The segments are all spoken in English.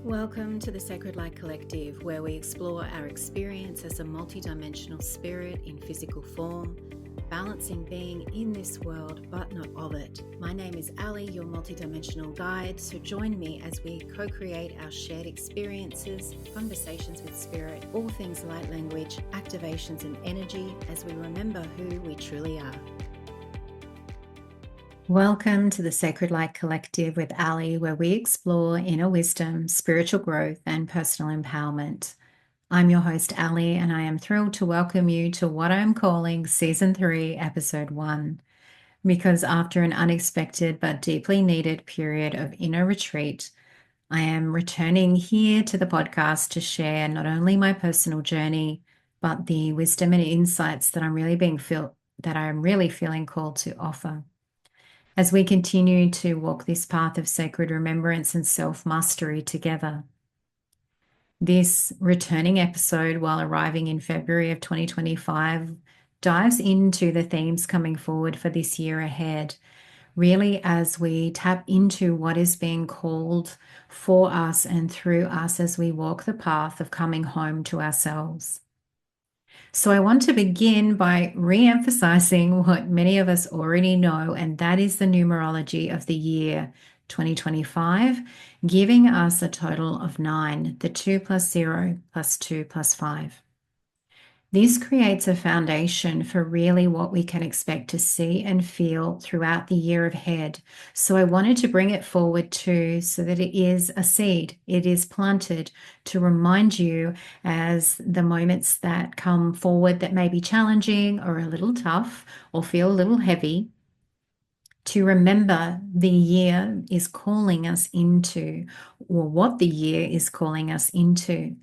Welcome to the Sacred Light Collective, where we explore our experience as a multidimensional spirit in physical form, balancing being in this world but not of it. My name is Ali, your multidimensional guide, so join me as we co-create our shared experiences, conversations with spirit, all things light language, activations and energy as we remember who we truly are. Welcome to the Sacred Light Collective with Ali, where we explore inner wisdom, spiritual growth, and personal empowerment. I'm your host, Ali, and I am thrilled to welcome you to what I'm calling Season 3, Episode 1. Because after an unexpected but deeply needed period of inner retreat, I am returning here to the podcast to share not only my personal journey, but the wisdom and insights that I'm really feeling called to offer. As we continue to walk this path of sacred remembrance and self-mastery together. This returning episode, while arriving in February of 2025, dives into the themes coming forward for this year ahead, really as we tap into what is being called for us and through us as we walk the path of coming home to ourselves. So I want to begin by re-emphasizing what many of us already know, and that is the numerology of the year 2025, giving us a total of 9, the 2 plus 0 plus 2 plus 5. This creates a foundation for really what we can expect to see and feel throughout the year ahead. So I wanted to bring it forward too, so that it is a seed. It is planted to remind you as the moments that come forward that may be challenging or a little tough or feel a little heavy, to remember the year is calling us into, or what the year is calling us into,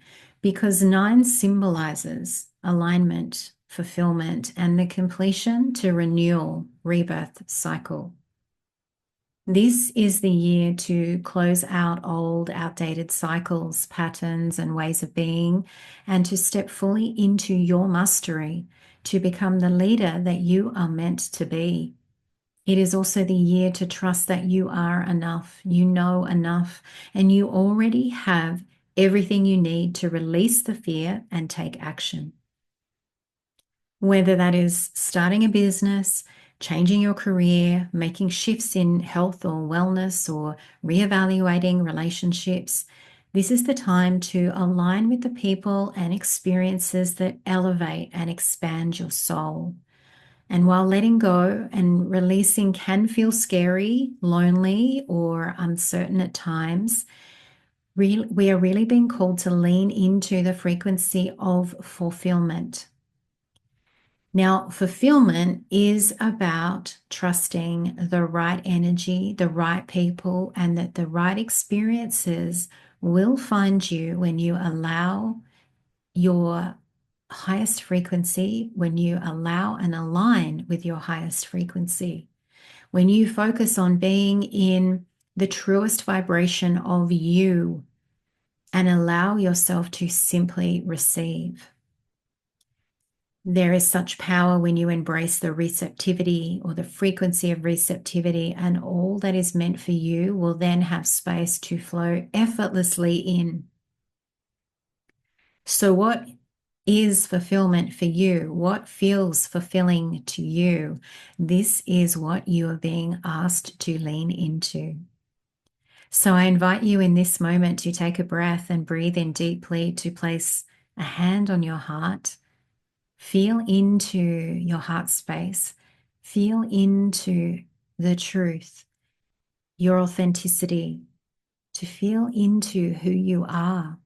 because 9 symbolizes alignment, fulfillment, and the completion to renewal, rebirth cycle. This is the year to close out old, outdated cycles, patterns, and ways of being, and to step fully into your mastery, to become the leader that you are meant to be. It is also the year to trust that you are enough, you know enough, and you already have everything you need to release the fear and take action. Whether that is starting a business, changing your career, making shifts in health or wellness, or reevaluating relationships, this is the time to align with the people and experiences that elevate and expand your soul. And while letting go and releasing can feel scary, lonely, or uncertain at times, we are really being called to lean into the frequency of fulfillment. Now, fulfillment is about trusting the right energy, the right people, and that the right experiences will find you when you allow your highest frequency, when you allow and align with your highest frequency, when you focus on being in the truest vibration of you and allow yourself to simply receive. There is such power when you embrace the receptivity or the frequency of receptivity, and all that is meant for you will then have space to flow effortlessly in. So what is fulfillment for you? What feels fulfilling to you? This is what you are being asked to lean into. So I invite you in this moment to take a breath and breathe in deeply, to place a hand on your heart. Feel into your heart space. Feel into the truth, your authenticity, to feel into who you are.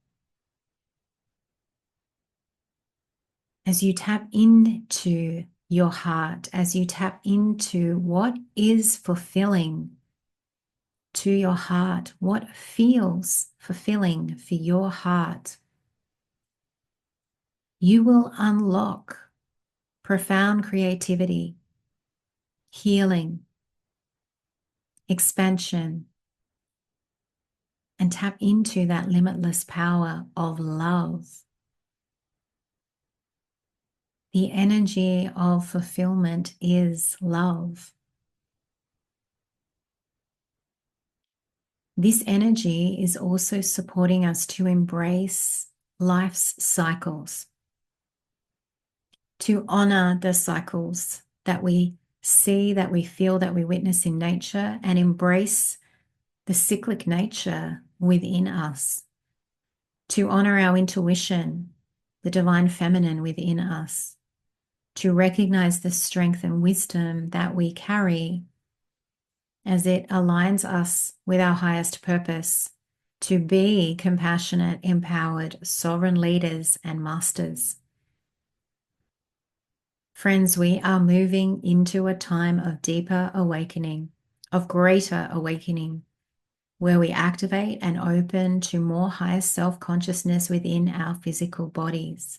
As you tap into your heart, as you tap into what is fulfilling to your heart, what feels fulfilling for your heart, you will unlock profound creativity, healing, expansion, and tap into that limitless power of love. The energy of fulfillment is love. This energy is also supporting us to embrace life's cycles, to honor the cycles that we see, that we feel, that we witness in nature, and embrace the cyclic nature within us, to honor our intuition, the divine feminine within us, to recognize the strength and wisdom that we carry as it aligns us with our highest purpose to be compassionate, empowered, sovereign leaders and masters. Friends, we are moving into a time of deeper awakening, of greater awakening, where we activate and open to more higher self-consciousness within our physical bodies,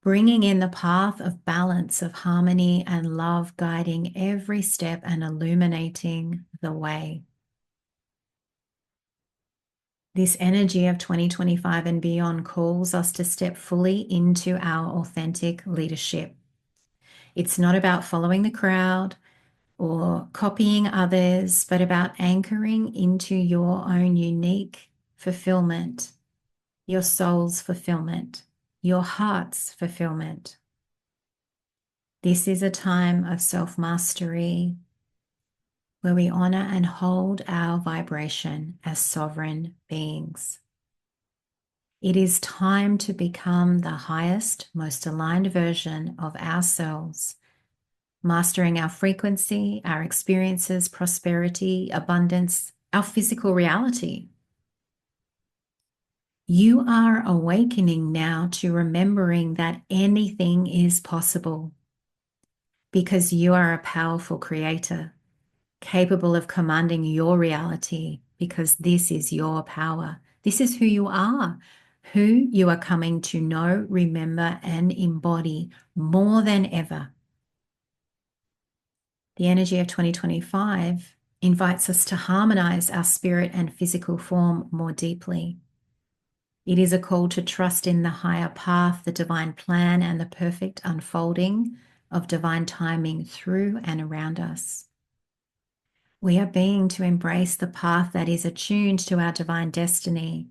bringing in the path of balance, of harmony and love, guiding every step and illuminating the way. This energy of 2025 and beyond calls us to step fully into our authentic leadership. It's not about following the crowd or copying others, but about anchoring into your own unique fulfillment, your soul's fulfillment, your heart's fulfillment. This is a time of self-mastery where we honor and hold our vibration as sovereign beings. It is time to become the highest, most aligned version of ourselves, mastering our frequency, our experiences, prosperity, abundance, our physical reality. You are awakening now to remembering that anything is possible because you are a powerful creator, capable of commanding your reality because this is your power. This is who you are coming to know, remember, and embody more than ever. The energy of 2025 invites us to harmonize our spirit and physical form more deeply. It is a call to trust in the higher path, the divine plan, and the perfect unfolding of divine timing through and around us. We are being to embrace the path that is attuned to our divine destiny,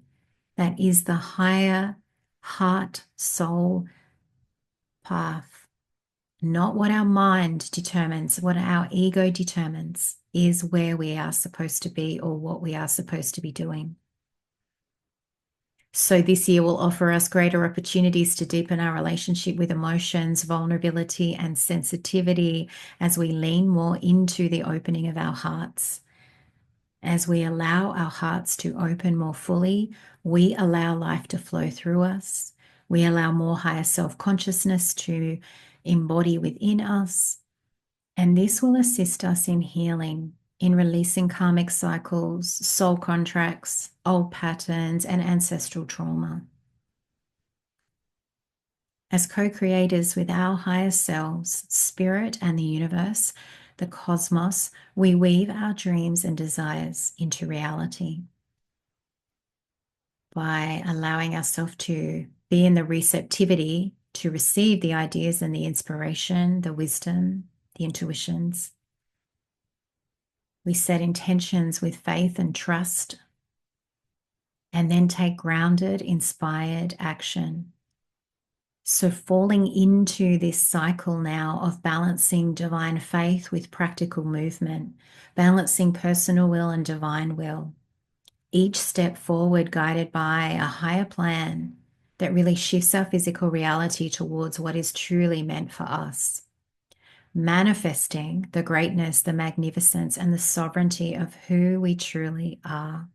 that is the higher heart, soul path. Not what our mind determines, what our ego determines is where we are supposed to be or what we are supposed to be doing. So this year will offer us greater opportunities to deepen our relationship with emotions, vulnerability, and sensitivity as we lean more into the opening of our hearts. As we allow our hearts to open more fully, we allow life to flow through us. We allow more higher self-consciousness to embody within us. And this will assist us in healing, in releasing karmic cycles, soul contracts, old patterns, and ancestral trauma. As co-creators with our higher selves, spirit, and the universe, the cosmos, we weave our dreams and desires into reality by allowing ourselves to be in the receptivity to receive the ideas and the inspiration, the wisdom, the intuitions. We set intentions with faith and trust, and then take grounded, inspired action. So falling into this cycle now of balancing divine faith with practical movement, balancing personal will and divine will. Each step forward guided by a higher plan that really shifts our physical reality towards what is truly meant for us. Manifesting the greatness, the magnificence, and the sovereignty of who we truly are.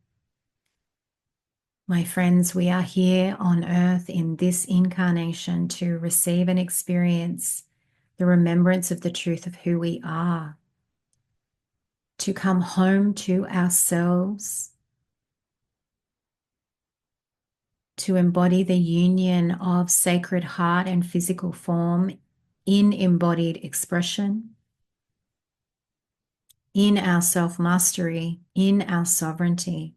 My friends, we are here on earth in this incarnation to receive and experience the remembrance of the truth of who we are, to come home to ourselves, to embody the union of sacred heart and physical form in embodied expression, in our self-mastery, in our sovereignty.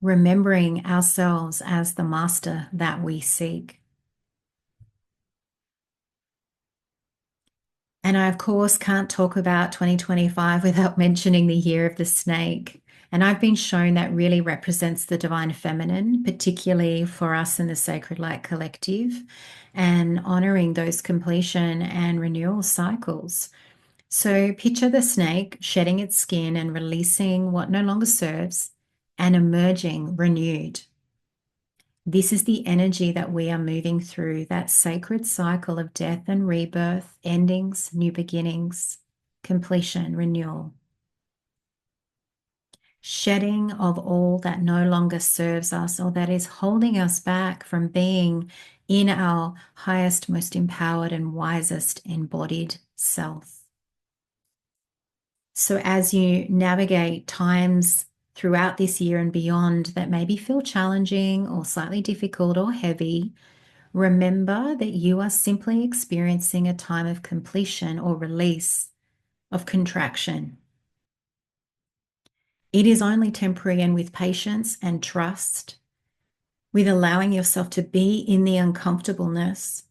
Remembering ourselves as the master that we seek. And I, of course, can't talk about 2025 without mentioning the year of the snake. And I've been shown that really represents the divine feminine, particularly for us in the Sacred Light Collective, and honoring those completion and renewal cycles. So picture the snake shedding its skin and releasing what no longer serves and emerging renewed. This is the energy that we are moving through, that sacred cycle of death and rebirth, endings, new beginnings, completion, renewal. Shedding of all that no longer serves us or that is holding us back from being in our highest, most empowered, and wisest embodied self. So, as you navigate times throughout this year and beyond that maybe feel challenging or slightly difficult or heavy, remember that you are simply experiencing a time of completion or release, of contraction. It is only temporary, and with patience and trust, with allowing yourself to be in the uncomfortableness,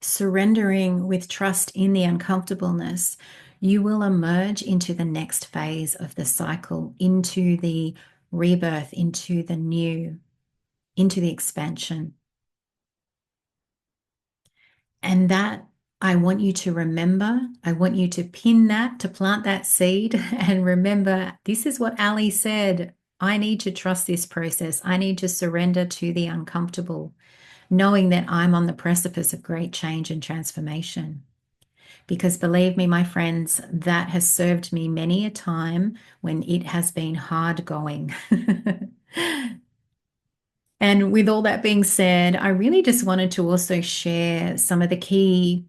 surrendering with trust in the uncomfortableness, you will emerge into the next phase of the cycle, into the rebirth, into the new, into the expansion. And that I want you to remember, I want you to pin that, to plant that seed, and remember this is what Ali said. I need to trust this process. I need to surrender to the uncomfortable, knowing that I'm on the precipice of great change and transformation. Because believe me, my friends, that has served me many a time when it has been hard going. And with all that being said, I really just wanted to also share some of the key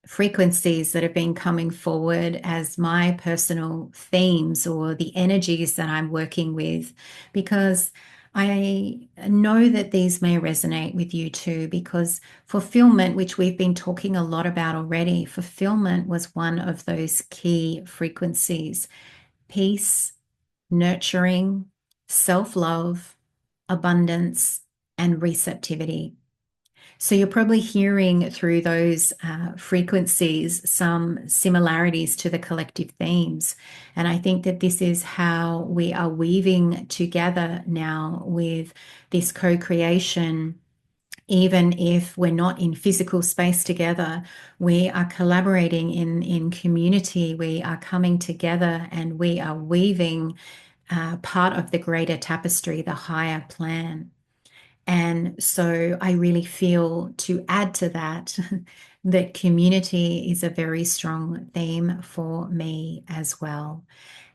frequencies that have been coming forward as my personal themes or the energies that I'm working with, because I know that these may resonate with you too, because fulfillment, which we've been talking a lot about already, fulfillment was one of those key frequencies. Peace, nurturing, self-love, abundance, and receptivity. So you're probably hearing through those frequencies some similarities to the collective themes. And I think that this is how we are weaving together now with this co-creation. Even if we're not in physical space together, we are collaborating in community. We are coming together and we are weaving part of the greater tapestry, the higher plan. And so I really feel, to add to that, that community is a very strong theme for me as well.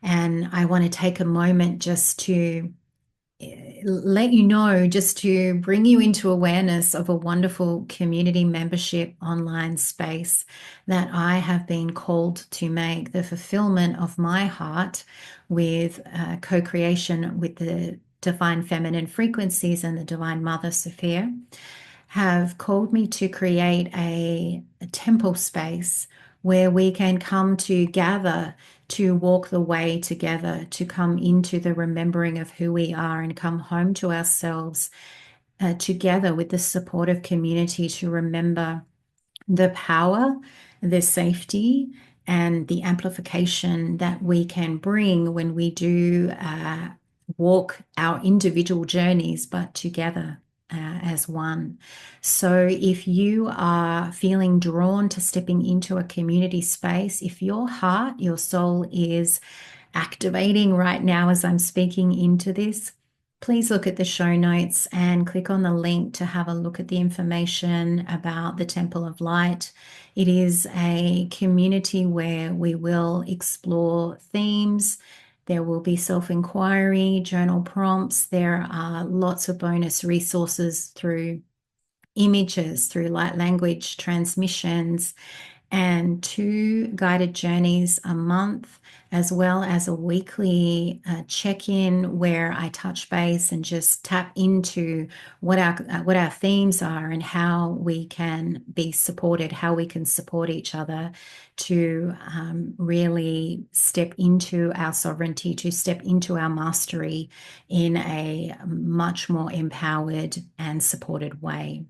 And I want to take a moment just to let you know, just to bring you into awareness of a wonderful community membership online space that I have been called to make the fulfillment of my heart with co-creation with the divine feminine frequencies and the divine mother Sophia have called me to create a temple space where we can come to gather, to walk the way together, to come into the remembering of who we are and come home to ourselves together with the supportive community to remember the power, the safety, and the amplification that we can bring when we do walk our individual journeys, but together as one. So, if you are feeling drawn to stepping into a community space, if your heart, your soul is activating right now as I'm speaking into this, please look at the show notes and click on the link to have a look at the information about the Temple of Light. It is a community where we will explore themes. There will be self-inquiry, journal prompts. There are lots of bonus resources through images, through light language transmissions, and 2 guided journeys a month, as well as a weekly check-in where I touch base and just tap into what our themes are and how we can be supported, how we can support each other to really step into our sovereignty, to step into our mastery in a much more empowered and supported way.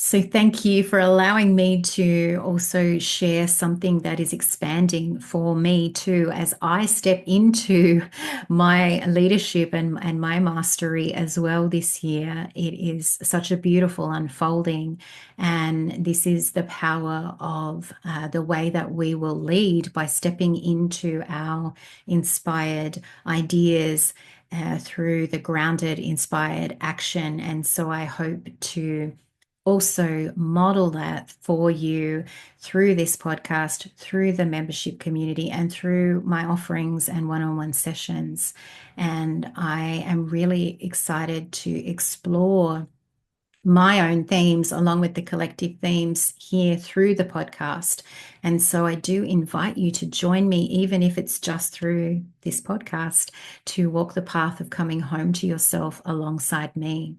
So, thank you for allowing me to also share something that is expanding for me too, as I step into my leadership and my mastery as well this year. It is such a beautiful unfolding, and this is the power of the way that we will lead by stepping into our inspired ideas through the grounded, inspired action. And so, I hope to also model that for you through this podcast, through the membership community, and through my offerings and one on one sessions. And I am really excited to explore my own themes along with the collective themes here through the podcast. And so I do invite you to join me, even if it's just through this podcast, to walk the path of coming home to yourself alongside me.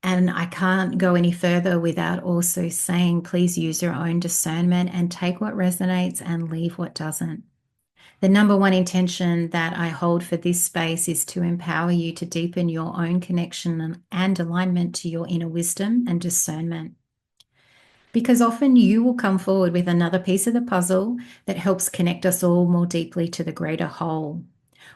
And I can't go any further without also saying, please use your own discernment and take what resonates and leave what doesn't. The number one intention that I hold for this space is to empower you to deepen your own connection and alignment to your inner wisdom and discernment. Because often you will come forward with another piece of the puzzle that helps connect us all more deeply to the greater whole.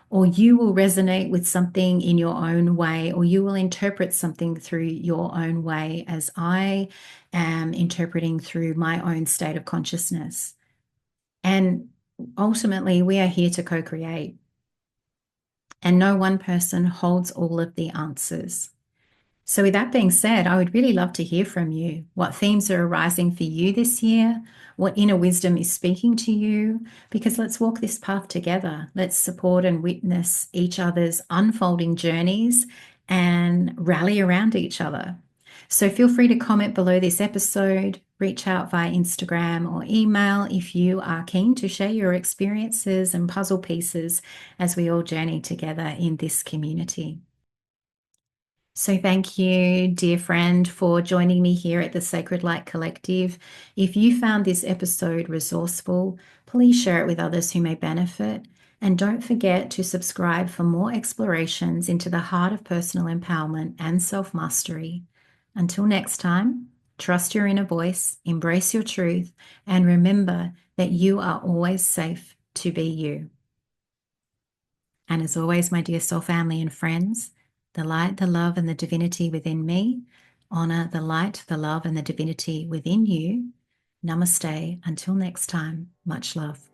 Or you will resonate with something in your own way, or you will interpret something through your own way, as I am interpreting through my own state of consciousness. And ultimately, we are here to co create. And no one person holds all of the answers. So, with that being said, I would really love to hear from you. What themes are arising for you this year? What inner wisdom is speaking to you? Because let's walk this path together. Let's support and witness each other's unfolding journeys and rally around each other. So, feel free to comment below this episode, reach out via Instagram or email if you are keen to share your experiences and puzzle pieces as we all journey together in this community. So, thank you, dear friend, for joining me here at the Sacred Light Collective. If you found this episode resourceful, please share it with others who may benefit. And don't forget to subscribe for more explorations into the heart of personal empowerment and self mastery. Until next time, trust your inner voice, embrace your truth, and remember that you are always safe to be you. And as always, my dear soul family and friends, the light, the love, and the divinity within me honor the light, the love, and the divinity within you. Namaste. Until next time, much love.